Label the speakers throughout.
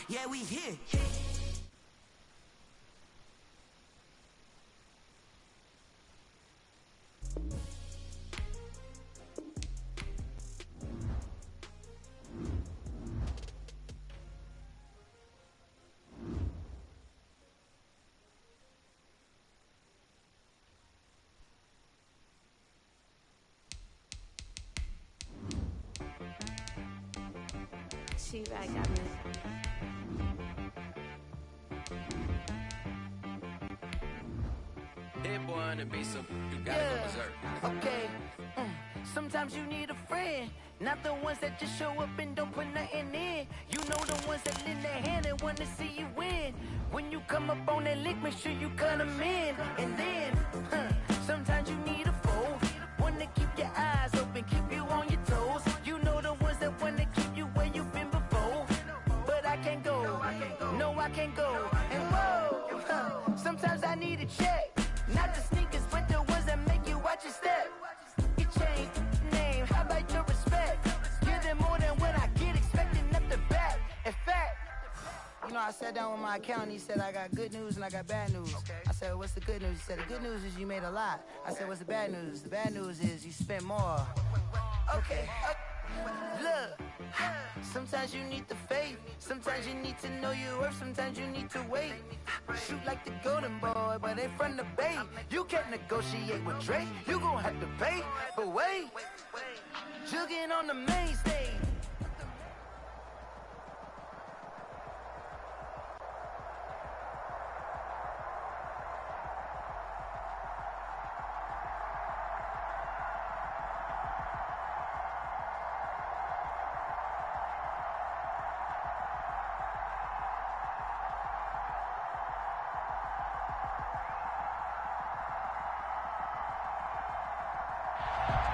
Speaker 1: Yeah, we here.
Speaker 2: See, I got it.
Speaker 3: Hit boy on the beat, so you gotta go berserk.
Speaker 4: Okay. Sometimes you need a friend, not the ones that just show up and don't put nothing in. You know the ones that lend a hand and wanna see you win. When you come up on that lick, make sure you cut them in. And then, sometimes you need a foe, one to keep your eyes open, keep you on your toes. You know the ones that wanna keep you where you've been before. But I can't go, no I can't go. And whoa, sometimes I need a check. Not the sneakers, but the ones that make you watch your step. You change name, how about your respect? Give them more than what I get, expecting up the back. In fact, you know, I sat down with my accountant, he said I got good news and I got bad news. I said, what's the good news? He said, the good news is you made a lot. I said, what's the bad news? The bad news is you spent more. Okay. Look, sometimes you need the faith, sometimes you need to know your worth, sometimes you need to wait. Shoot like the golden boy, but ain't from the bay. You can't negotiate with Drake, you gon' have to pay. But wait, jugging on the main stage.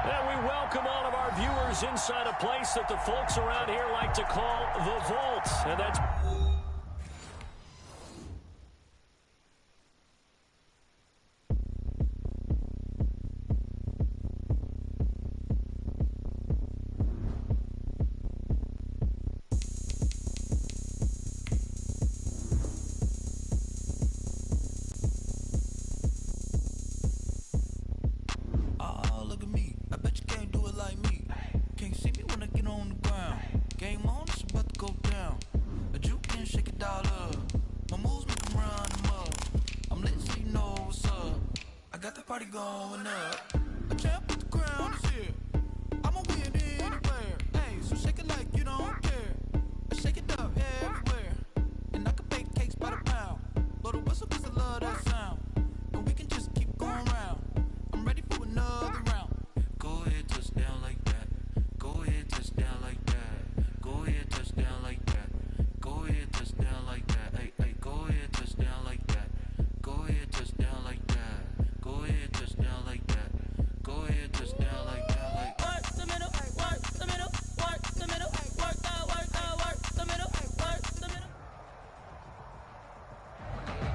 Speaker 5: And we welcome all of our viewers inside a place that the folks around here like to call the Vault. And that's...
Speaker 6: Going up, a champ with the crown is here. I'ma win anywhere. Hey, so shake it like you don't care. Shake it up everywhere. And I can bake cakes by the pound. Blow the whistle 'cause I love that sound. And we can just keep going round. I'm ready for another round. Go ahead, touch down like that. Go ahead, touch down like that. Go ahead, touch down like that. Go ahead, touch down like that. Hey, hey, go ahead, touch down like that. Go ahead, touch down like that. Go ahead, touch down like that. Go ahead, touch down like that. Like
Speaker 7: work the middle, work the middle, work the middle, work the middle, work the middle.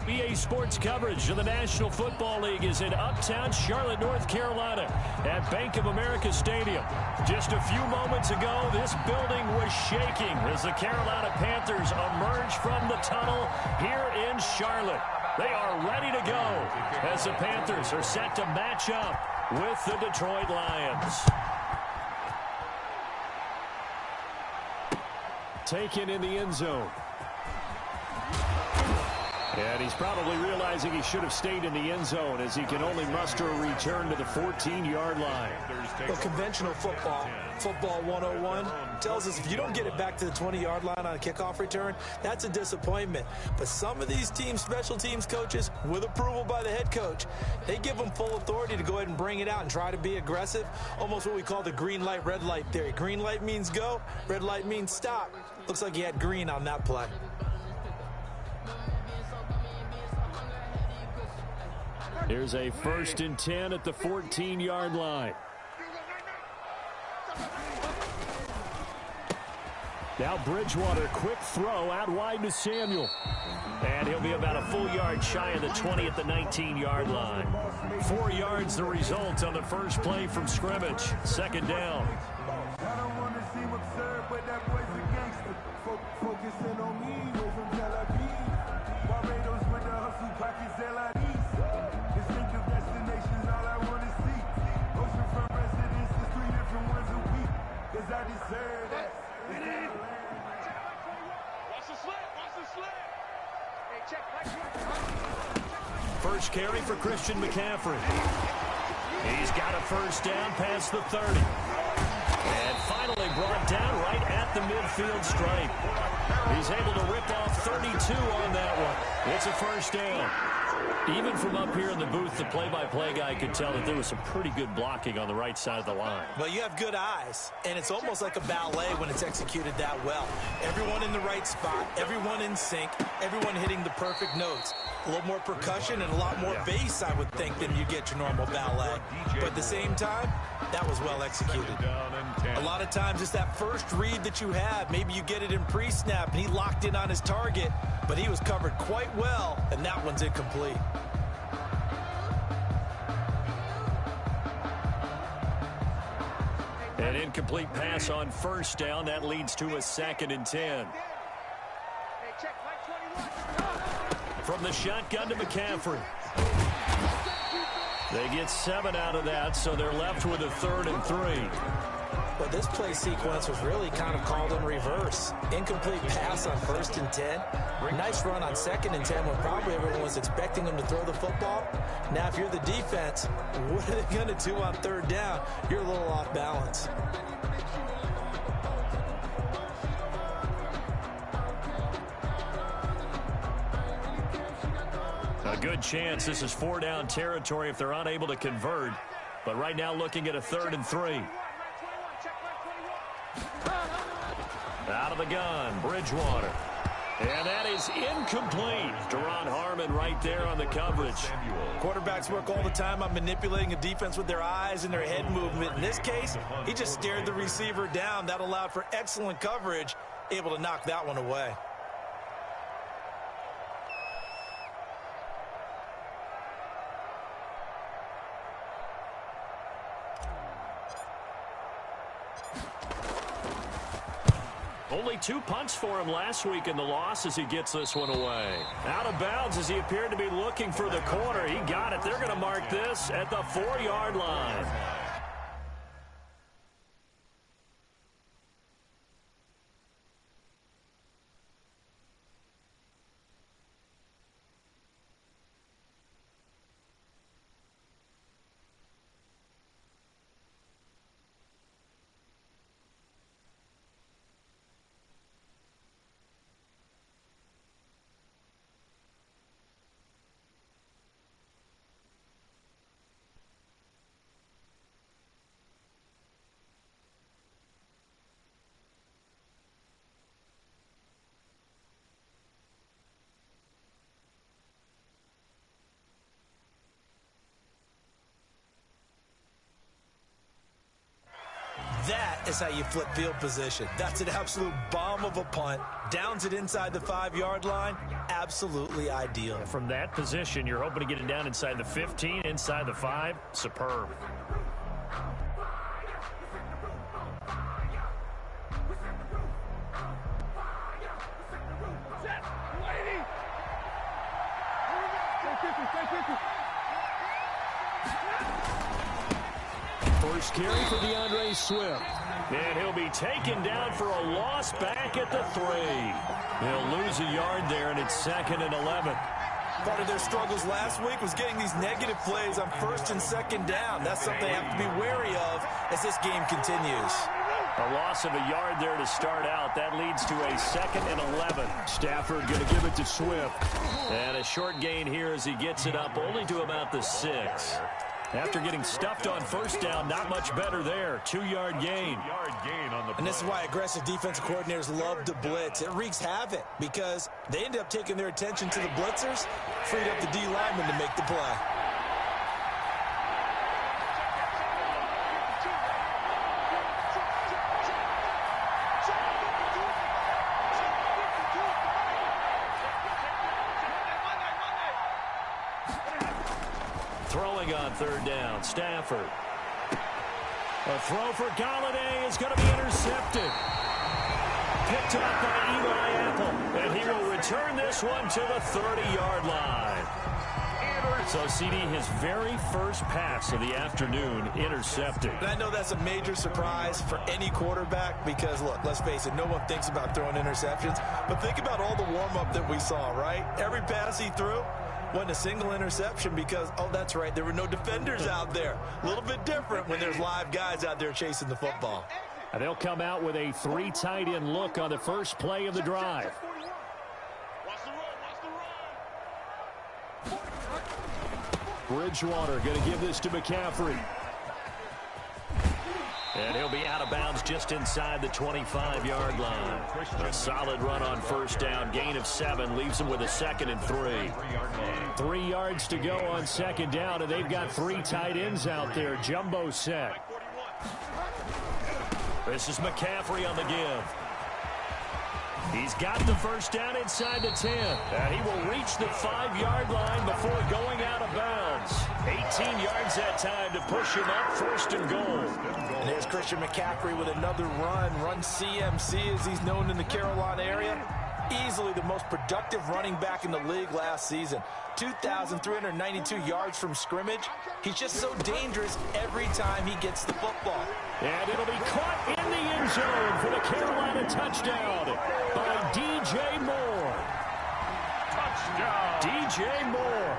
Speaker 5: BA Sports coverage of the National Football League is in Uptown Charlotte, North Carolina at Bank of America Stadium. Just a few moments ago, this building was shaking as the Carolina Panthers emerged from the tunnel here in Charlotte. They are ready to go as the Panthers are set to match up with the Detroit Lions. Taken in the end zone. And he's probably realizing he should have stayed in the end zone as he can only muster a return to the 14-yard line.
Speaker 8: Well, conventional football 101, tells us if you don't get it back to the 20-yard line on a kickoff return, that's a disappointment. But some of these teams, special teams coaches, with approval by the head coach, they give them full authority to go ahead and bring it out and try to be aggressive, almost what we call the green light, red light theory. Green light means go, red light means stop. Looks like he had green on that play.
Speaker 5: Here's a 1st and 10 at the 14-yard line. Now Bridgewater, quick throw out wide to Samuel. And he'll be about a full yard shy of the 20 at the 19-yard line. 4 yards the result on the first play from scrimmage. 2nd down.
Speaker 9: I don't want to seem absurd, but that boy's a gangster.
Speaker 1: focusing on me, way from Tel Aviv. Barbados with the hustle pockets, LIDs. Distinctive destinations, all I want to see. Oceanfront residences, 3 different ones a week. Cause I deserve that.
Speaker 9: Watch the slip, watch the slip. Hey, check.
Speaker 5: First carry for Christian McCaffrey. He's got a first down past the 30. And finally brought down right at the midfield stripe. He's able to rip off 32 on that one. It's a first down. Even from up here in the booth, the play-by-play guy could tell that there was some pretty good blocking on the right side of the line.
Speaker 8: Well, you have good eyes, and it's almost like a ballet when it's executed that well. Everyone in the right spot, everyone in sync, everyone hitting the perfect notes. A little more percussion and a lot more bass, I would think, than you get your normal ballet. But at the same time, that was well executed. A lot of times it's that first read that you have. Maybe you get it in pre-snap, and he locked in on his target, but he was covered quite well, and that one's incomplete.
Speaker 5: An incomplete pass on first down. That leads to a 2nd and 10. From the shotgun to McCaffrey. They get 7 out of that, so they're left with a 3rd and 3.
Speaker 8: Well, this play sequence was really kind of called in reverse. Incomplete pass on 1st and 10. Nice run on 2nd and 10 when probably everyone was expecting him to throw the football. Now, if you're the defense, what are they going to do on 3rd down? You're a little off balance.
Speaker 5: A good chance this is 4-down territory if they're unable to convert. But right now looking at a 3rd and 3. Out of the gun, Bridgewater. And that is incomplete. Deron Harmon right there on the coverage.
Speaker 8: Quarterbacks work all the time on manipulating a defense with their eyes and their head movement. In this case, he just stared the receiver down. That allowed for excellent coverage, able to knock that one away.
Speaker 5: Only 2 punts for him last week in the loss as he gets this one away. Out of bounds as he appeared to be looking for the corner. He got it. They're going to mark this at the 4-yard line.
Speaker 8: That is how you flip field position. That's an absolute bomb of a punt. Downs it inside the 5-yard line. Absolutely ideal.
Speaker 5: From that position, you're hoping to get it down inside the 15, inside the 5. Superb. First carry for DeAndre Swift. And he'll be taken down for a loss back at the 3. He'll lose a yard there, and it's 2nd and 11.
Speaker 8: Part of their struggles last week was getting these negative plays on 1st and 2nd down. That's something they have to be wary of as this game continues.
Speaker 5: A loss of a yard there to start out. That leads to a 2nd and 11. Stafford going to give it to Swift. And a short gain here as he gets it up only to about the 6. After getting stuffed on 1st down, not much better there. 2-yard gain.
Speaker 8: And this is why aggressive defensive coordinators love to blitz. It wreaks havoc because they end up taking their attention to the blitzers, freed up the D lineman to make the play.
Speaker 5: Throwing on 3rd down, Stafford. A throw for Galladay is going to be intercepted. picked up by Eli Apple, and he will return this one to the 30-yard line. So, CD, his very first pass of the afternoon intercepted.
Speaker 8: And I know that's a major surprise for any quarterback because, look, let's face it, no one thinks about throwing interceptions. But think about all the warm-up that we saw, right? Every pass he threw wasn't a single interception because, oh, that's right, there were no defenders out there. A little bit different when there's live guys out there chasing the football.
Speaker 5: And they'll come out with a 3 tight end look on the first play of the drive. Bridgewater going to give this to McCaffrey. And he'll be out of bounds just inside the 25-yard line. A solid run on first down. Gain of 7 leaves him with a 2nd and 3. 3 yards to go on second down, and they've got 3 tight ends out there. Jumbo set. This is McCaffrey on the give. He's got the first down inside the 10. And he will reach the 5-yard line before going out of bounds. 18 yards that time to push him up 1st and goal.
Speaker 8: And there's Christian McCaffrey with another run CMC as he's known in the Carolina area. Easily the most productive running back in the league last season. 2,392 yards from scrimmage. He's just so dangerous every time he gets the football.
Speaker 5: And it'll be caught in the end zone for the Carolina touchdown by DJ Moore. Touchdown. DJ Moore.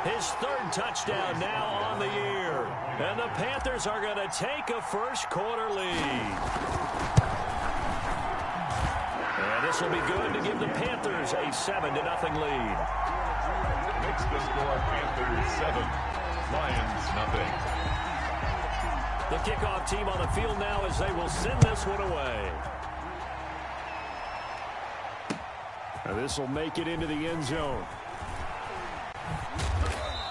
Speaker 5: His 3rd touchdown now on the year. And the Panthers are going to take a first-quarter lead. And this will be good to give the Panthers a 7-0 lead.
Speaker 10: Makes the score Panthers 7, Lions nothing.
Speaker 5: The kickoff team on the field now as they will send this one away. And this will make it into the end zone.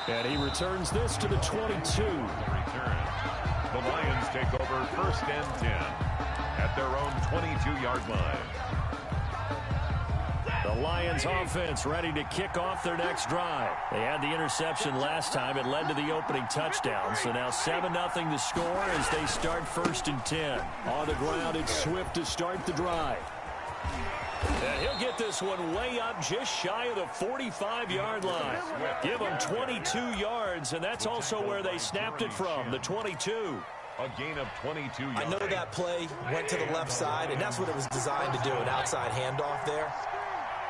Speaker 5: And he returns this to the 22.
Speaker 10: The Lions take over 1st and 10 at their own 22-yard line.
Speaker 5: The Lions offense ready to kick off their next drive. They had the interception last time. It led to the opening touchdown. So now 7-0 the score as they start 1st and 10. On the ground, it's Swift to start the drive. And he'll get this one way up just shy of the 45-yard line. Give him 22 yards, and that's also where they snapped it from, the 22.
Speaker 10: A gain of 22 yards.
Speaker 8: I know that play went to the left side, and that's what it was designed to do, an outside handoff there.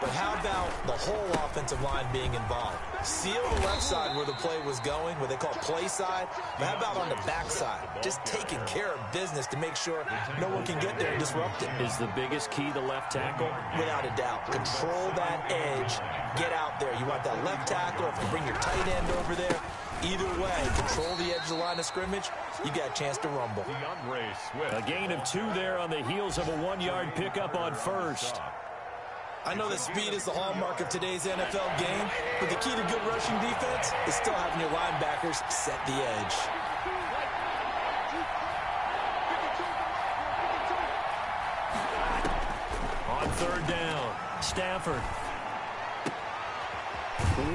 Speaker 8: But how about the whole offensive line being involved? Seal the left side where the play was going, what they call play side. But how about on the back side? Just taking care of business to make sure no one can get there and disrupt it.
Speaker 5: Is the biggest key the left tackle?
Speaker 8: Without a doubt. Control that edge. Get out there. You want that left tackle. If you bring your tight end over there, either way, control the edge of the line of scrimmage, you got a chance to rumble.
Speaker 5: A gain of 2 there on the heels of a 1-yard pickup on first.
Speaker 8: I know that speed is the hallmark of today's NFL game, but the key to good rushing defense is still having your linebackers set the edge.
Speaker 5: On 3rd down, Stafford.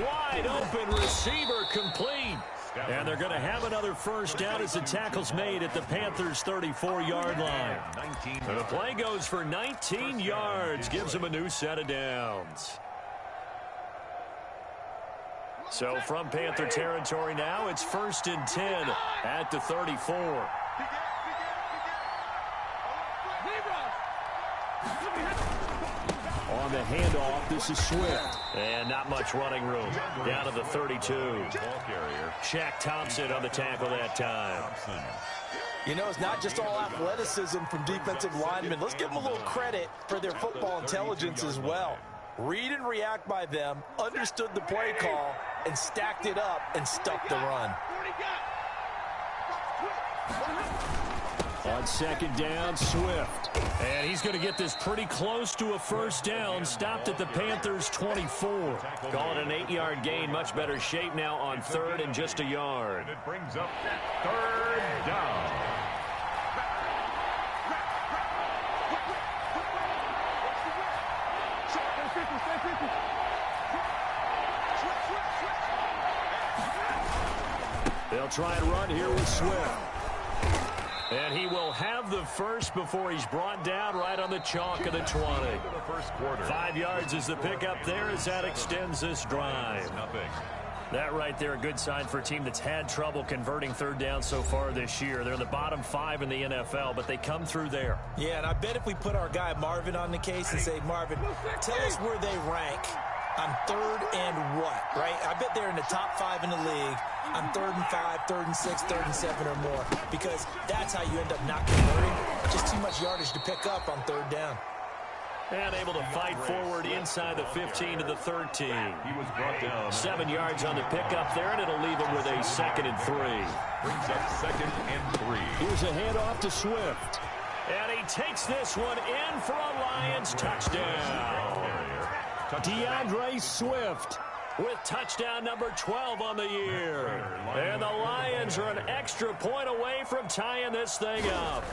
Speaker 5: Wide open receiver complete. And they're going to have another first down as the tackle's made at the Panthers' 34-yard line. So the play goes for 19 yards, gives them a new set of downs. So from Panther territory now, it's 1st and 10 at the 34. On the handoff, this is Swift. And not much running room. Down to the 32. Shaq Thompson on the tackle that time.
Speaker 8: You know, it's not just all athleticism from defensive linemen. Let's give them a little credit for their football intelligence as well. Read and react by them, understood the play call, and stacked it up and stuck the run.
Speaker 5: On 2nd down, Swift. And he's going to get this pretty close to a first down. Stopped at the Panthers' 24. Call it an 8-yard gain. Much better shape now on 3rd and just a yard.
Speaker 10: And it brings up 3rd down.
Speaker 5: They'll try and run here with Swift. And he will have the first before he's brought down right on the chalk of the 20. 5 yards is the pickup there as that extends this drive. That right there, a good sign for a team that's had trouble converting third down so far this year. They're in the bottom 5 in the NFL, but they come through there.
Speaker 8: Yeah, and I bet if we put our guy Marvin on the case and say, Marvin, tell us where they rank on third and what, right? I bet they're in the top 5 in the league on 3rd and 5, 3rd and 6, 3rd and 7 or more, because that's how you end up not converting. Just too much yardage to pick up on third down.
Speaker 5: And able to fight forward inside the 15 to the 13.
Speaker 10: He was brought down.
Speaker 5: 7 yards on the pickup there, and it'll leave him with a 2nd and 3.
Speaker 10: Brings up 2nd and 3.
Speaker 5: Here's a handoff to Swift. And he takes this one in for a Lions touchdown. DeAndre Swift with touchdown number 12 on the year. And the Lions are an extra point away from tying this thing up.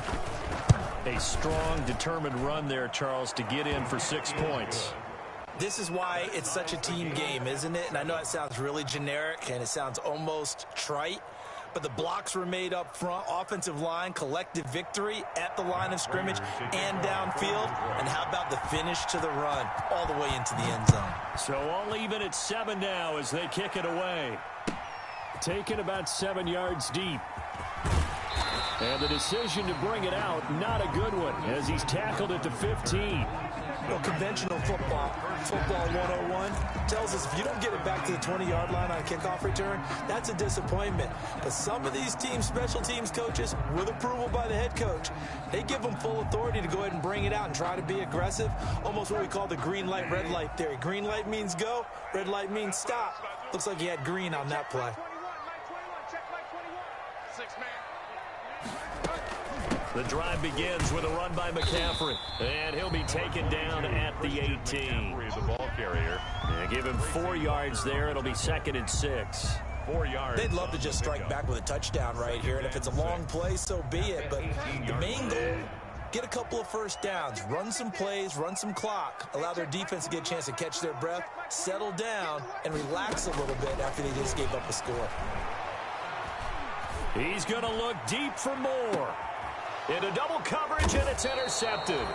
Speaker 5: A strong, determined run there, Charles, to get in for 6 points.
Speaker 8: This is why it's such a team game, isn't it? And I know it sounds really generic and it sounds almost trite, but the blocks were made up front, offensive line, collective victory at the line of scrimmage and downfield. And how about the finish to the run all the way into the end zone?
Speaker 5: So all even at 7 now as they kick it away. Taken about 7 yards deep. And the decision to bring it out, not a good one, as he's tackled at the 15.
Speaker 8: Well, conventional football 101, tells us if you don't get it back to the 20-yard line on a kickoff return, that's a disappointment. But some of these teams, special teams coaches, with approval by the head coach, they give them full authority to go ahead and bring it out and try to be aggressive, almost what we call the green light, red light theory. Green light means go, red light means stop. Looks like he had green on that play.
Speaker 5: The drive begins with a run by McCaffrey, and he'll be taken down at the 18.
Speaker 10: The ball carrier.
Speaker 5: Yeah, give him 4 yards there. It'll be 2nd and 6.
Speaker 10: 4 yards.
Speaker 8: They'd love to just strike back with a touchdown right here, and if it's a long play, so be it. But the main goal, get a couple of first downs, run some plays, run some clock, allow their defense to get a chance to catch their breath, settle down, and relax a little bit after they just gave up a score.
Speaker 5: He's going to look deep for more. Into double coverage, and it's intercepted.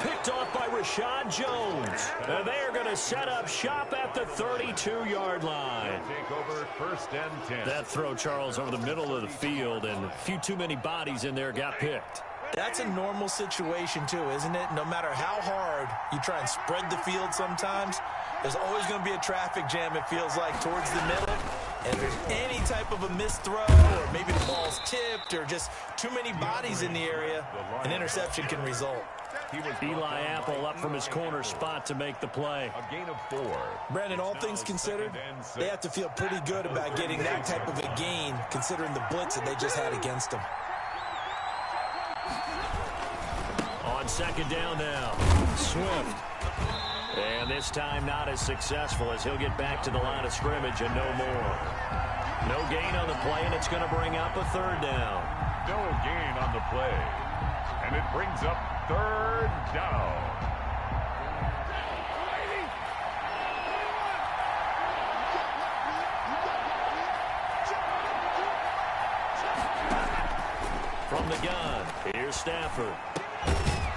Speaker 5: Picked off by Rashad Jones. And they are going to set up shop at the 32-yard line.
Speaker 10: Take over 1st and 10.
Speaker 5: That throw, Charles, over the middle of the field, and a few too many bodies in there got picked.
Speaker 8: That's a normal situation, too, isn't it? No matter how hard you try and spread the field sometimes, there's always going to be a traffic jam, it feels like, towards the middle. And if there's any type of a missed throw, or maybe the ball's tipped, or just too many bodies in the area, an interception can result.
Speaker 5: Eli Apple up from his corner spot to make the play.
Speaker 10: A gain of 4.
Speaker 8: Brandon, all things considered, they have to feel pretty good about getting that type of a gain, considering the blitz that they just had against them.
Speaker 5: On 2nd down now, Swift. And this time not as successful as he'll get back to the line of scrimmage and no more. No gain on the play, and it's going to bring up a 3rd down.
Speaker 10: No gain on the play. And it brings up 3rd down.
Speaker 5: From the gun, here's Stafford.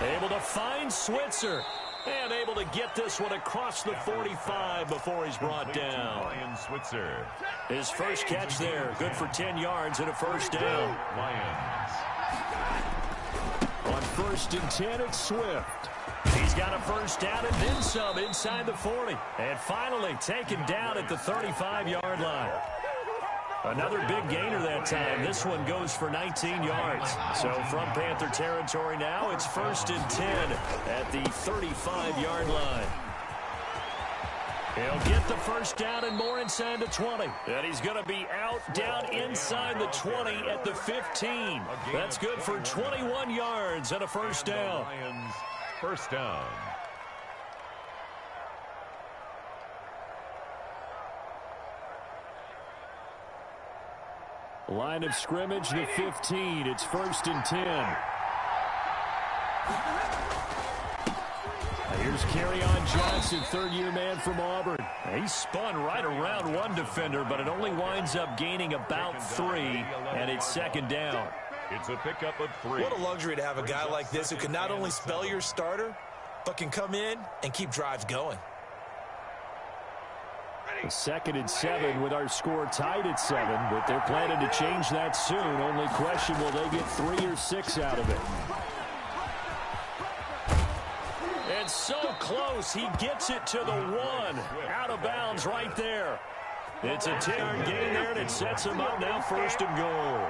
Speaker 5: Able to find Switzer. And able to get this one across the 45 before he's brought down.
Speaker 10: Ryan Switzer.
Speaker 5: His first catch there, good for 10 yards and a 1st down.
Speaker 10: Lions.
Speaker 5: On 1st and 10, it's Swift. He's got a 1st down and then some inside the 40. And finally taken down at the 35-yard line. Another big gainer that time. This one goes for 19 yards. So from Panther territory now, it's 1st and 10 at the 35-yard line. He'll get the 1st down and more inside the 20. And he's going to be out down inside the 20 at the 15. That's good for 21 yards and a 1st down.
Speaker 10: Lions 1st down.
Speaker 5: Line of scrimmage, the 15. It's 1st and 10. Here's Kerryon Johnson, 3rd-year man from Auburn. He spun right around one defender, but it only winds up gaining about 3, and it's 2nd down.
Speaker 10: It's a pickup of 3.
Speaker 8: What a luxury to have a guy like this who can not only spell your starter, but can come in and keep drives going.
Speaker 5: 2nd and 7 with our score tied at 7, but they're planning to change that soon. Only question, will they get 3 or 6 out of it? And so close, he gets it to the 1. Out of bounds right there. It's a 10-yard gain there, and it sets him up now 1st and goal.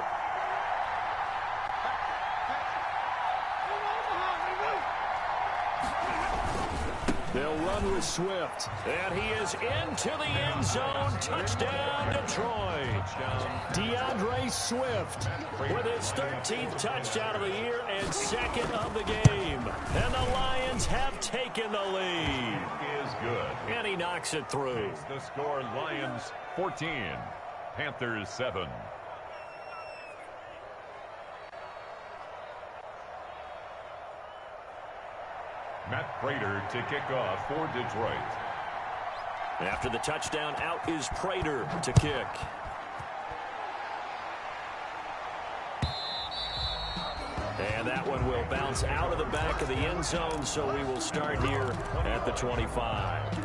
Speaker 5: They'll run with Swift, and he is into the end zone. Touchdown, Detroit. DeAndre Swift with his 13th touchdown of the year and 2nd of the game. And the Lions have taken the lead.
Speaker 10: Is good.
Speaker 5: And he knocks it through.
Speaker 10: The score, Lions 14, Panthers 7. Matt Prater to kick off for Detroit.
Speaker 5: After the touchdown, out is Prater to kick. And that one will bounce out of the back of the end zone, so we will start here at the 25.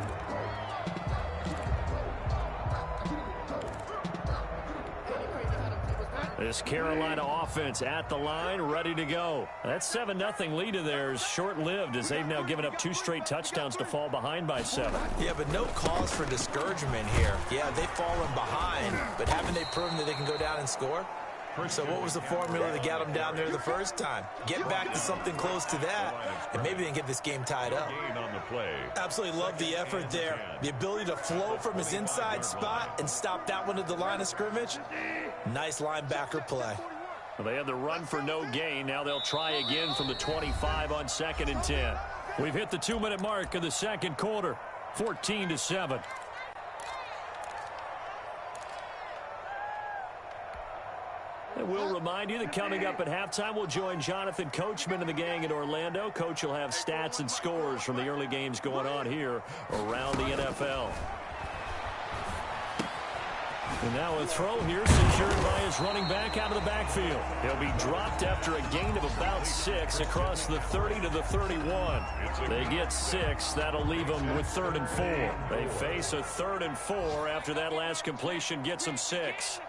Speaker 5: This Carolina offense at the line, ready to go. That 7-0 lead of theirs short-lived as they've now given up 2 straight touchdowns to fall behind by 7.
Speaker 8: Yeah, but no cause for discouragement here. Yeah, they've fallen behind, but haven't they proven that they can go down and score? So what was the formula that got them down there the first time? Get back to something close to that, and maybe they can get this game tied up. Absolutely love the effort there. The ability to flow from his inside spot and stop that one at the line of scrimmage. Nice linebacker play.
Speaker 5: Well, they had the run for no gain. Now they'll try again from the 25 on 2nd and 10. We've hit the 2-minute mark of the 2nd quarter. 14-7. And we'll remind you that coming up at halftime, we'll join Jonathan Coachman and the gang in Orlando. Coach will have stats and scores from the early games going on here around the NFL. And now a throw here secured by his running back out of the backfield. He'll be dropped after a gain of about 6 across the 30 to the 31. They get 6. That'll leave them with 3rd and 4. They face a 3rd and 4 after that last completion gets them 6.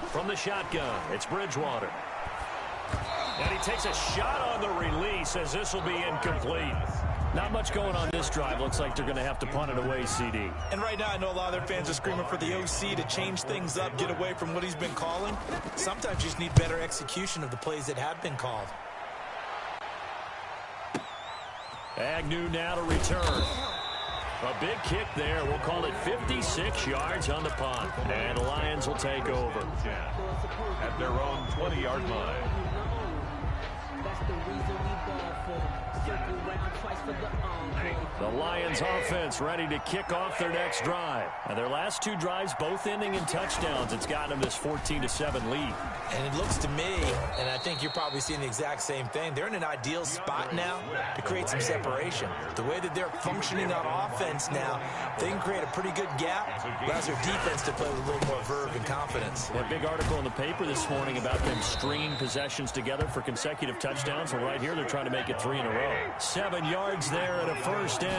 Speaker 5: From the shotgun, it's Bridgewater. And he takes a shot on the release as this will be incomplete. Not much going on this drive. Looks like they're going to have to punt it away, CD.
Speaker 8: And right now I know a lot of their fans are screaming for the OC to change things up, get away from what he's been calling. Sometimes you just need better execution of the plays that have been called.
Speaker 5: Agnew now to return. A big kick there. We'll call it 56 yards on the punt. And the Lions will take over.
Speaker 10: At their own 20-yard line.
Speaker 7: That's the reason we ball for. Circle round twice for the encore.
Speaker 5: The Lions offense ready to kick off their next drive. And their last 2 drives both ending in touchdowns. It's gotten them this 14-7 lead.
Speaker 8: And it looks to me, and I think you're probably seeing the exact same thing, they're in an ideal spot now to create some separation. The way that they're functioning on offense now, they can create a pretty good gap. Allows their defense to play with a little more verve and confidence.
Speaker 5: A big article in the paper this morning about them stringing possessions together for consecutive touchdowns. Well, right here, they're trying to make it 3 in a row. 7 yards there and a first down.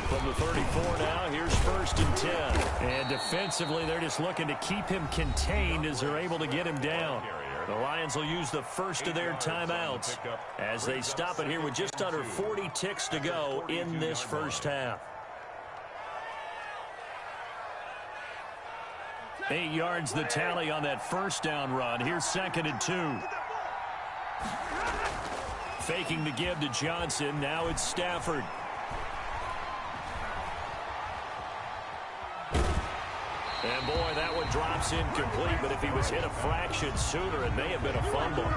Speaker 5: From the 34 now, here's 1st and 10. And defensively, they're just looking to keep him contained as they're able to get him down. The Lions will use the first of their timeouts as they stop it here with just under 40 ticks to go in this first half. 8 yards the tally on that first down run. Here's 2nd and 2. Faking the give to Johnson. Now it's Stafford. And boy, that one drops incomplete, but if he was hit a fraction sooner, it may have been a fumble.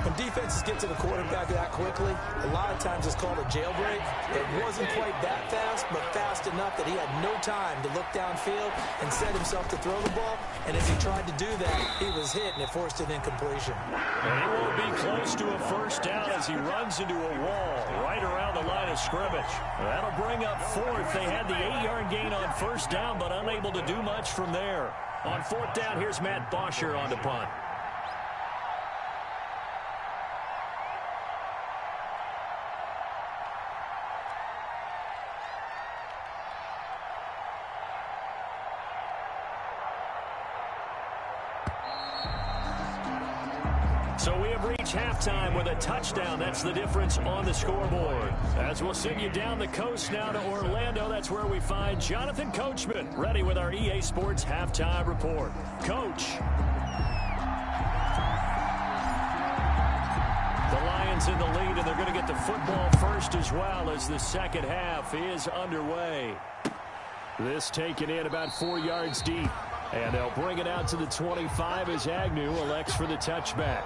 Speaker 8: When defenses get to the quarterback that quickly, a lot of times it's called a jailbreak. It wasn't quite that fast, but fast enough that he had no time to look downfield and set himself to throw the ball. and as he tried to do that, he was hit, and it forced an incompletion.
Speaker 5: And he won't be close to a first down as he runs into a wall right around the line of scrimmage. That'll bring up fourth. They had the 8-yard gain on first down, but unable to do much from there. On fourth down, here's Matt Bosher on the punt. So we have reached halftime with a touchdown. That's the difference on the scoreboard. As we'll send you down the coast now to Orlando, that's where we find Jonathan Coachman, ready with our EA Sports halftime report. Coach. The Lions in the lead, and they're going to get the football first as well as the second half is underway. This taken in about 4 yards deep. And they'll bring it out to the 25 as Agnew elects for the touchback.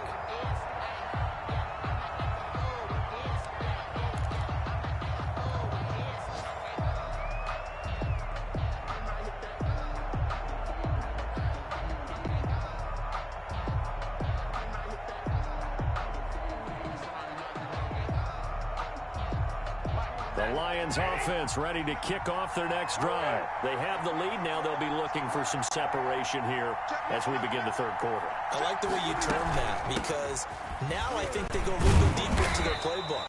Speaker 5: The Lions offense ready to kick off their next drive. They have the lead now. They'll be looking for some separation here as we begin the third quarter.
Speaker 8: I like the way you term that because now I think they go a little bit deeper into their playbook.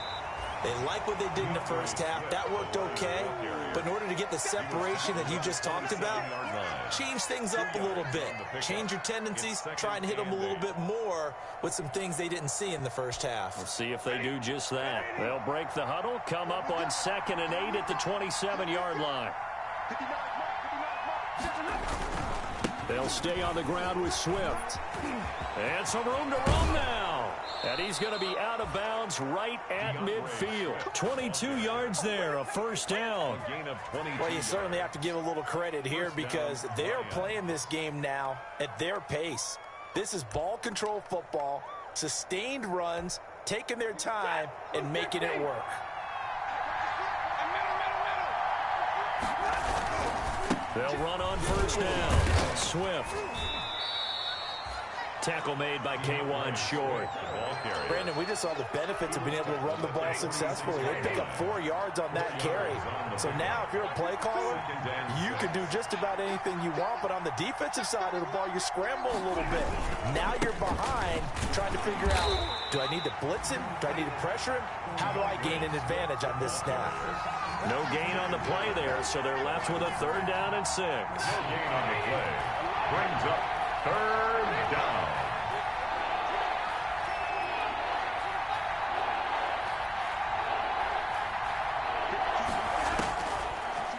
Speaker 8: They like what they did in the first half. That worked okay. But in order to get the separation that you just talked about, change things up a little bit. Change your tendencies. Try and hit them a little bit more with some things they didn't see in the first half.
Speaker 5: We'll see if they do just that. They'll break the huddle, come up on 2nd and 8 at the 27-yard line. They'll stay on the ground with Swift. And some room to roam now. And he's going to be out of bounds right at midfield. 22 yards there, a first down.
Speaker 8: Well, you certainly have to give a little credit here because they're playing this game now at their pace. This is ball control football, sustained runs, taking their time, and making it work.
Speaker 5: They'll run on first down. Swift. Tackle made by K1 Short.
Speaker 8: Brandon, we just saw the benefits of being able to run the ball successfully. They pick up 4 yards on that carry. So now if you're a play caller, you can do just about anything you want. But on the defensive side of the ball, you scramble a little bit. Now you're behind trying to figure out, do I need to blitz him? Do I need to pressure him? How do I gain an advantage on this snap?
Speaker 5: No gain on the play there, so they're left with a 3rd down and 6.
Speaker 10: No gain on the play. Brings up 3rd down.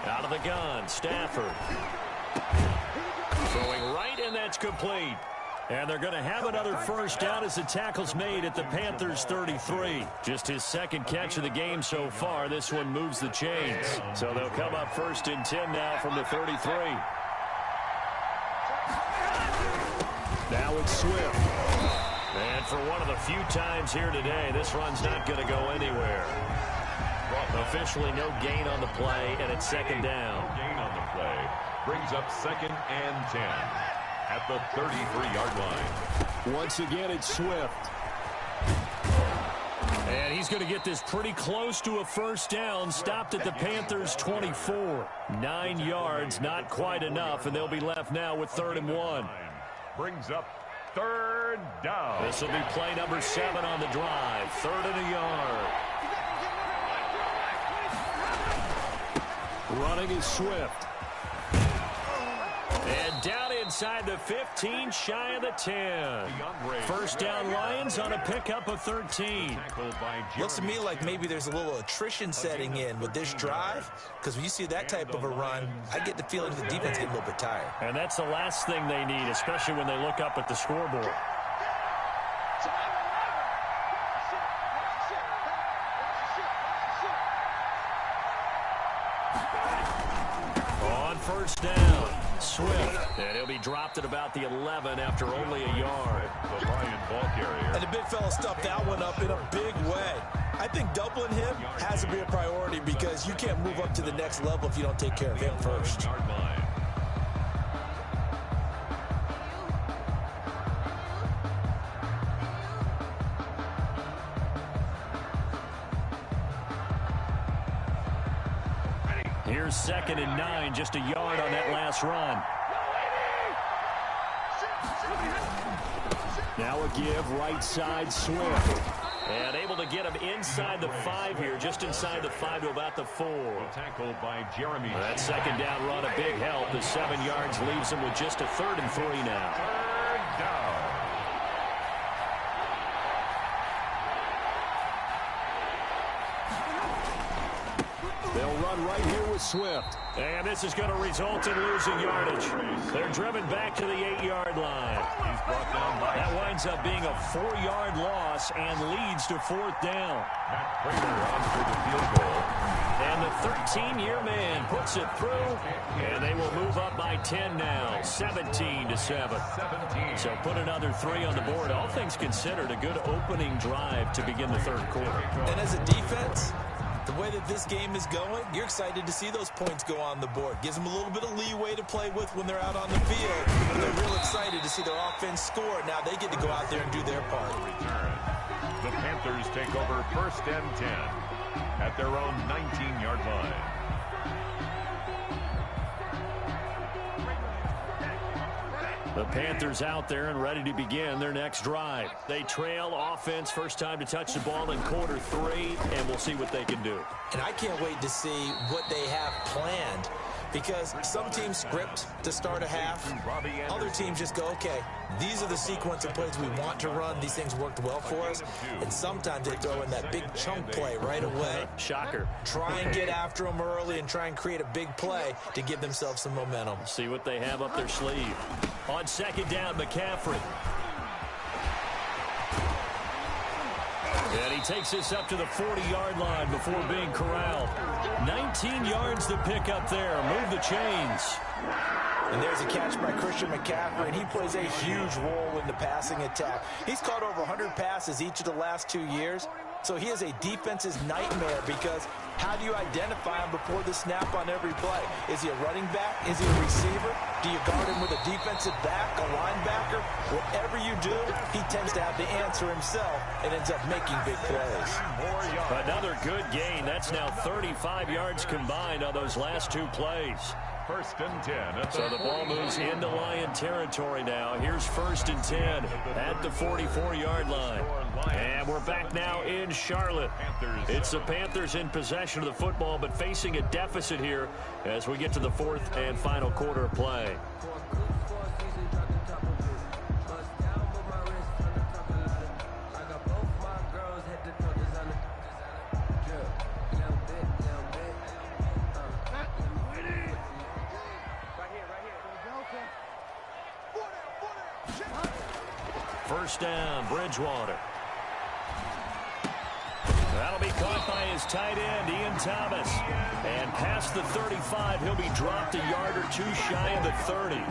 Speaker 5: Out of the gun, Stafford. Throwing right, and that's complete. And they're going to have another first down as the tackle's made at the Panthers' 33. Just his 2nd catch of the game so far. This one moves the chains. So they'll come up 1st and 10 now from the 33. Now it's Swift. And for one of the few times here today, this run's not going to go anywhere. Officially no gain on the play, and it's 2nd down.
Speaker 10: No gain on the play. Brings up 2nd and 10 at the 33-yard line.
Speaker 5: Once again, it's Swift. And he's going to get this pretty close to a first down. Stopped at the Panthers' 24. 9 yards, not quite enough, and they'll be left now with 3rd and 1.
Speaker 10: Brings up 3rd down.
Speaker 5: This will be play number 7 on the drive. 3rd and a yard. Running is Swift. And down inside the 15, shy of the 10. First down Lions on a pickup of 13.
Speaker 8: Looks to me like maybe there's a little attrition setting in with this drive, because when you see that type of a run, I get the feeling the defense get a little bit tired.
Speaker 5: And that's the last thing they need, especially when they look up at the scoreboard. On first down, Swift. And he'll be dropped at about the 11 after only a yard.
Speaker 10: The Lion ball carrier.
Speaker 8: And the big fella stuffed that one up in a big way. I think doubling him has to be a priority because you can't move up to the next level if you don't take care of him first.
Speaker 5: Here's 2nd and 9, just a yard on that last run. Now a give, right side, Swift. And able to get him inside the 5 here, just inside the 5 to about the 4.
Speaker 10: Tackled by Jeremy.
Speaker 5: That 2nd down run, a big help. The 7 yards leaves him with just a 3rd and 3 now.
Speaker 10: 3rd down.
Speaker 5: They'll run right here with Swift. And this is going to result in losing yardage. They're driven back to the 8-yard line.
Speaker 10: He's brought down by
Speaker 5: that winds up being a 4-yard loss and leads to 4th down.
Speaker 10: Matt Prater on for the field goal.
Speaker 5: And the 13-year man puts it through, and they will move up by 10 now, 17-7. So put another 3 on the board. All things considered, a good opening drive to begin the 3rd quarter.
Speaker 8: And as a defense, the way that this game is going, you're excited to see those points go on the board. Gives them a little bit of leeway to play with when they're out on the field. But they're real excited to see their offense score. Now they get to go out there and do their part.
Speaker 10: Return. The Panthers take over 1st and 10 at their own 19-yard line.
Speaker 5: The Panthers out there and ready to begin their next drive. They trail offense, first time to touch the ball in quarter 3, and we'll see what they can do.
Speaker 8: And I can't wait to see what they have planned, because some teams script to start a half. Other teams just go, okay, these are the sequence of plays we want to run. These things worked well for us. And sometimes they throw in that big chunk play right away.
Speaker 5: Shocker.
Speaker 8: Try and get after them early and try and create a big play to give themselves some momentum.
Speaker 5: See what they have up their sleeve. On 2nd down, McCaffrey. And he takes this up to the 40-yard line before being corralled. 19 yards to pick up there. Move the chains.
Speaker 8: And there's a catch by Christian McCaffrey, and he plays a huge role in the passing attack. He's caught over 100 passes each of the last 2 years, so he is a defense's nightmare, because how do you identify him before the snap on every play? Is he a running back? Is he a receiver? Do you guard him with a defensive back, a linebacker? Whatever you do, he tends to have the answer himself and ends up making big plays.
Speaker 5: Another good gain. That's now 35 yards combined on those last 2 plays.
Speaker 10: 1st and 10.
Speaker 5: So the ball moves into Lion territory now. Here's 1st and 10 at the 44-yard line. And we're back now in Charlotte. It's the Panthers in possession of the football, but facing a deficit here as we get to the 4th and final quarter of play. First down, Bridgewater. That'll be caught by his tight end, Ian Thomas. And past the 35, he'll be dropped a yard or 2 shy of the 30.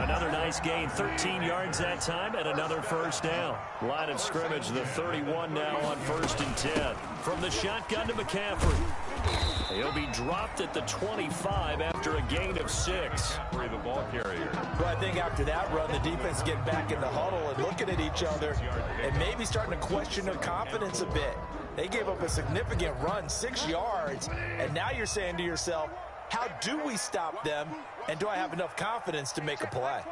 Speaker 5: Another nice gain, 13 yards that time, and another first down. Line of scrimmage, the 31 now on 1st and 10. From the shotgun to McCaffrey. He'll be dropped at the 25 after a gain of 6.
Speaker 10: The ball carrier.
Speaker 8: Well, I think after that run, the defense getting back in the huddle and looking at each other and maybe starting to question their confidence a bit. They gave up a significant run, 6 yards, and now you're saying to yourself, how do we stop them, and do I have enough confidence to make a play?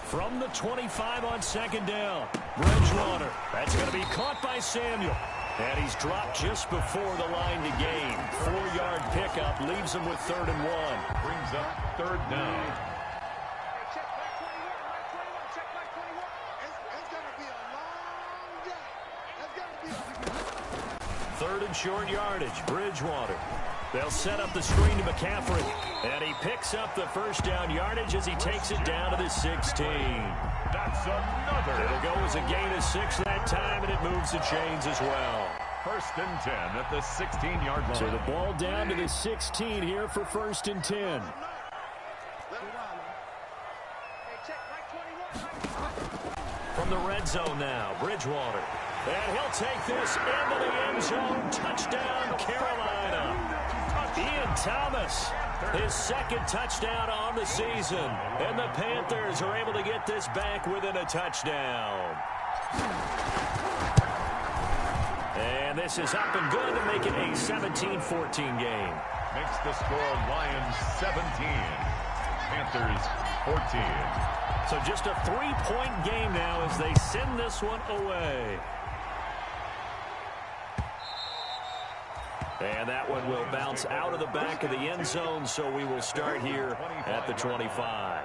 Speaker 5: From the 25 on 2nd down, Bridgewater. That's going to be caught by Samuel. And he's dropped just before the line to gain. 4-yard pickup leaves him with 3rd and 1.
Speaker 10: Brings up 3rd down.
Speaker 5: Third and short yardage, Bridgewater. They'll set up the screen to McCaffrey. And he picks up the first down yardage as he takes it down to the 16.
Speaker 10: That's another.
Speaker 5: It'll go as a gain of 6 that time, and it moves the chains as well.
Speaker 10: 1st and 10 at the 16-yard line.
Speaker 5: So the ball down to the 16 here for 1st and 10. From the red zone now, Bridgewater. And he'll take this into the end zone. Touchdown, Carolina. Ian Thomas, his 2nd touchdown on the season. And the Panthers are able to get this back within a touchdown. And this is up and good to make it a 17-14 game.
Speaker 10: Makes the score Lions 17, Panthers 14.
Speaker 5: So just a 3-point game now as they send this one away. And that one will bounce out of the back of the end zone, so we will start here at the 25.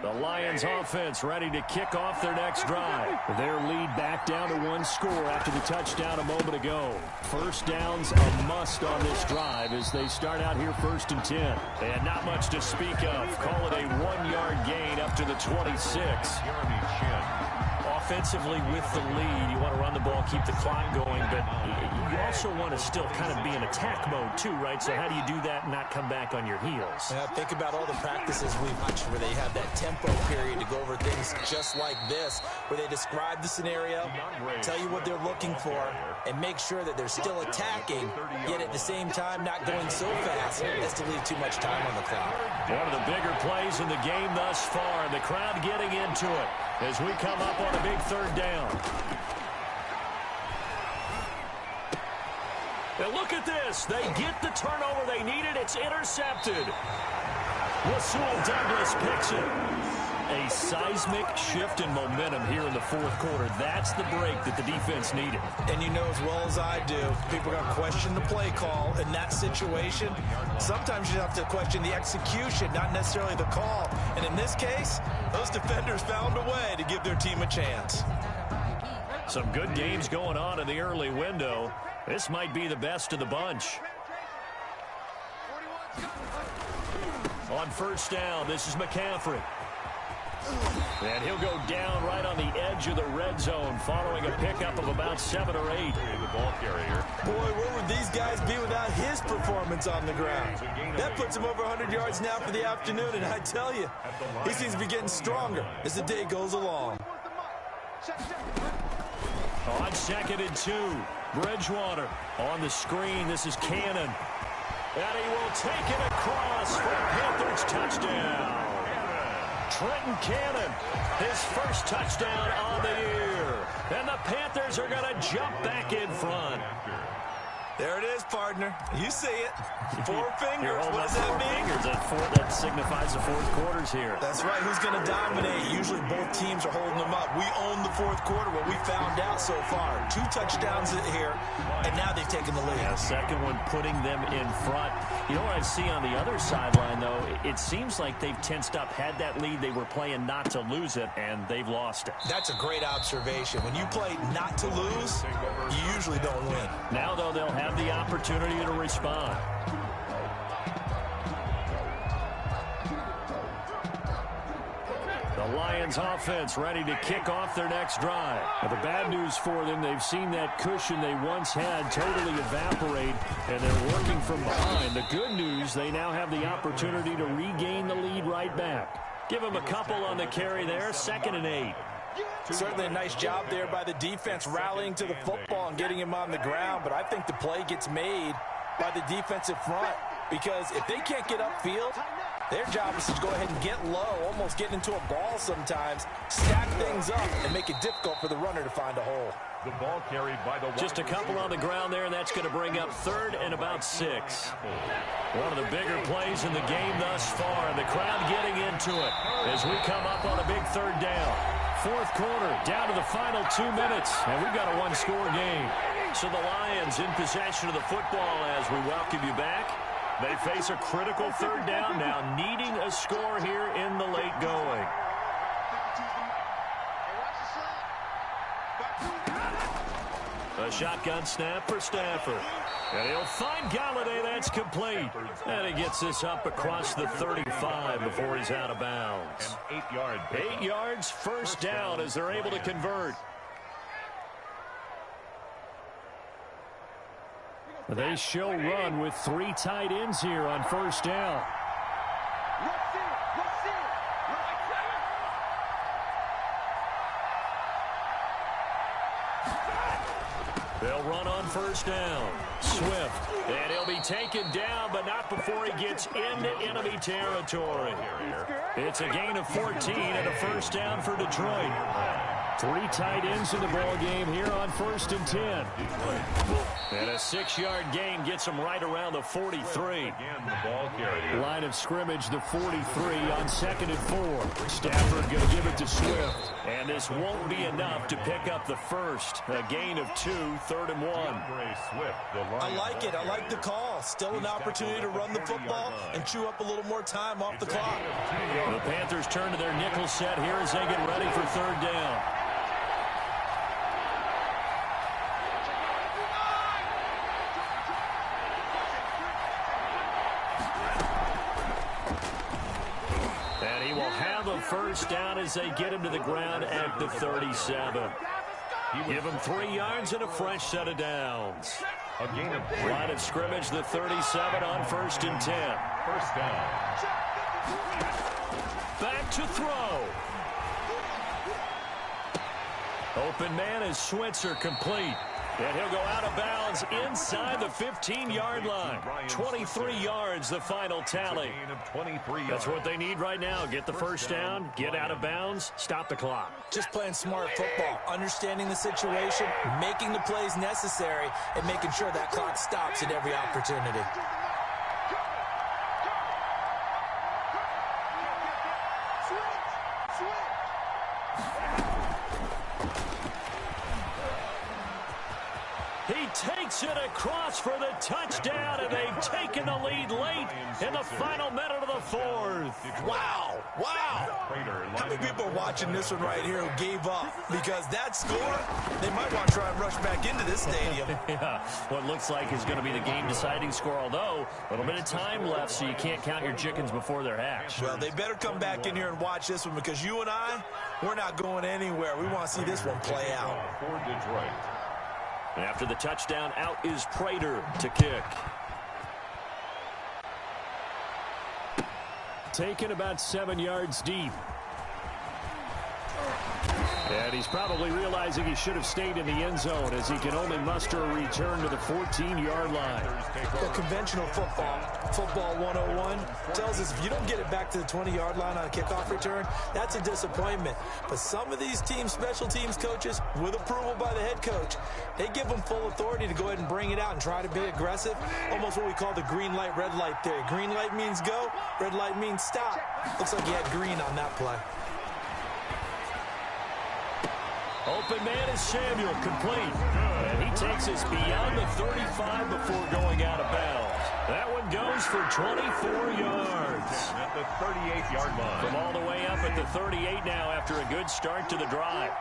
Speaker 5: The Lions offense ready to kick off their next drive. Their lead back down to 1 score after the touchdown a moment ago. First down's a must on this drive as they start out here 1st and 10. And not much to speak of. Call it a 1-yard gain up to the 26. Offensively with the lead, you want to run the ball, keep the clock going, but you also want to still kind of be in attack mode too, right? So how do you do that and not come back on your heels?
Speaker 8: Yeah, think about all the practices we've watched where they have that tempo period to go over things just like this, where they describe the scenario, tell you what they're looking for, and make sure that they're still attacking, yet at the same time not going so fast as to leave too much time on the clock.
Speaker 5: One of the bigger plays in the game thus far, and the crowd getting into it as we come up on a big 3rd down. And look at this. They get the turnover they needed. It's intercepted. Rasul Douglas picks it. A seismic shift in momentum here in the 4th quarter. That's the break that the defense needed.
Speaker 8: And you know as well as I do, people are going to question the play call in that situation. Sometimes you have to question the execution, not necessarily the call. And in this case, those defenders found a way to give their team a chance.
Speaker 5: Some good games going on in the early window. This might be the best of the bunch. On 1st down, this is McCaffrey. And he'll go down right on the edge of the red zone following a pickup of about 7 or 8.
Speaker 10: The ball carrier.
Speaker 8: Boy, where would these guys be without his performance on the ground? That puts him over 100 yards now for the afternoon, and I tell you, he seems to be getting stronger as the day goes along.
Speaker 5: On 2nd and 2, Bridgewater on the screen. This is Cannon. And he will take it across for a Panthers touchdown. Trenton Cannon, his first touchdown on the year. And the Panthers are going to jump back in front.
Speaker 8: There it is, partner. You see it. 4 fingers. What does that mean?
Speaker 5: That signifies the 4th quarter's here.
Speaker 8: That's right. Who's going to dominate? Usually both teams are holding them up. We own the 4th quarter. What we found out so far. 2 touchdowns here, and now they've taken the lead.
Speaker 5: Yeah, second one putting them in front. You know what I see on the other sideline, though? It seems like they've tensed up, had that lead. They were playing not to lose it, and they've lost it.
Speaker 8: That's a great observation. When you play not to lose, you usually don't win.
Speaker 5: Now, though, they'll have the opportunity to respond. The Lions offense ready to kick off their next drive. Now, the bad news for them, they've seen that cushion they once had totally evaporate, and they're working from behind. The good news, they now have the opportunity to regain the lead right back. Give them a couple on the carry there, 2nd and 8.
Speaker 8: Certainly a nice job there by the defense rallying to the football and getting him on the ground, but I think the play gets made by the defensive front because if they can't get upfield, their job is to go ahead and get low, almost get into a ball sometimes, stack things up, and make it difficult for the runner to find a hole.
Speaker 10: The ball carried by the
Speaker 5: just a couple on the ground there, and that's going to bring up 3rd and about 6. One of the bigger plays in the game thus far, and the crowd getting into it as we come up on a big 3rd down. 4th quarter, down to the final 2 minutes, and we've got a 1-score game. So the Lions in possession of the football as we welcome you back. They face a critical 3rd down now, needing a score here in the late going. A shotgun snap for Stafford. And he'll find Galladay. That's complete. And he gets this up across the 35 before he's out of bounds.
Speaker 10: 8 yards.
Speaker 5: 8 yards, first down as they're able to convert. They show run with 3 tight ends here on 1st down. They'll run on first down. Swift. And he'll be taken down, but not before he gets into enemy territory. It's a gain of 14 and a first down for Detroit. 3 tight ends in the ball game here on 1st and 10. And a 6-yard gain gets him right around the 43. Line of scrimmage, the 43 on 2nd and 4. Stafford going to give it to Swift. And this won't be enough to pick up the first. A gain of 2, 3rd and 1.
Speaker 8: I like it. I like the call. Still an opportunity to run the football and chew up a little more time off the clock.
Speaker 5: The Panthers turn to their nickel set here as they get ready for 3rd down. First down as they get him to the ground at the 37. Give him 3 yards and a fresh set of downs. Line of scrimmage, the 37 on 1st and 10.
Speaker 10: First down.
Speaker 5: Back to throw. Open man is Switzer, complete. And he'll go out of bounds inside the 15-yard line. 23 yards, the final tally. That's what they need right now. Get the first down, get out of bounds, stop the clock.
Speaker 8: Just playing smart football, understanding the situation, making the plays necessary, and making sure that clock stops at every opportunity.
Speaker 5: Takes it across for the touchdown, and they've taken the lead late in the final minute of the 4th.
Speaker 8: Wow. How many people are watching this one right here who gave up? Because that score, they might want to try and rush back into this stadium.
Speaker 5: Yeah, what looks like is going to be the game-deciding score, although a little bit of time left, so you can't count your chickens before they're hatched.
Speaker 8: Well, they better come back in here and watch this one, because you and I, we're not going anywhere. We want to see this one play out.
Speaker 10: For Detroit.
Speaker 5: After the touchdown, out is Prater to kick. Taken about 7 yards deep. And he's probably realizing he should have stayed in the end zone as he can only muster a return to the 14-yard line.
Speaker 8: Well, conventional football 101, tells us if you don't get it back to the 20-yard line on a kickoff return, that's a disappointment. But some of these special teams coaches, with approval by the head coach, they give them full authority to go ahead and bring it out and try to be aggressive. Almost what we call the green light, red light theory. Green light means go, red light means stop. Looks like he had green on that play.
Speaker 5: Open man is Samuel, complete. And he takes us beyond the 35 before going out of bounds. That one goes for 24 yards.
Speaker 10: At the 38-yard line.
Speaker 5: From all the way up at the 38 now after a good start to the drive.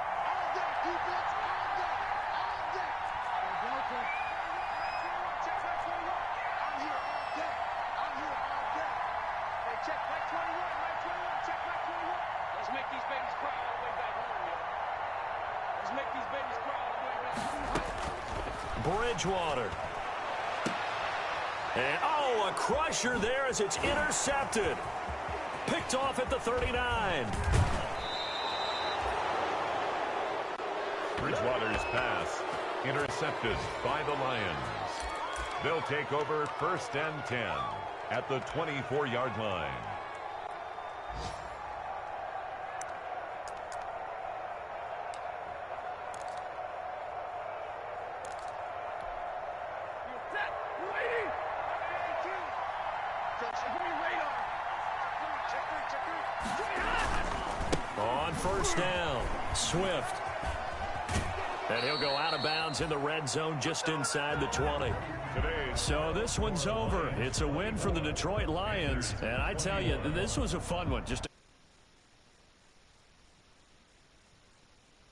Speaker 5: Bridgewater. And, a crusher there as it's intercepted. Picked off at the 39.
Speaker 10: Bridgewater's pass intercepted by the Lions. They'll take over 1st and 10 at the 24-yard line.
Speaker 5: On first down, Swift. And he'll go out of bounds in the red zone just inside the 20. So this one's over. It's a win for the Detroit Lions. And I tell you, this was a fun one. Just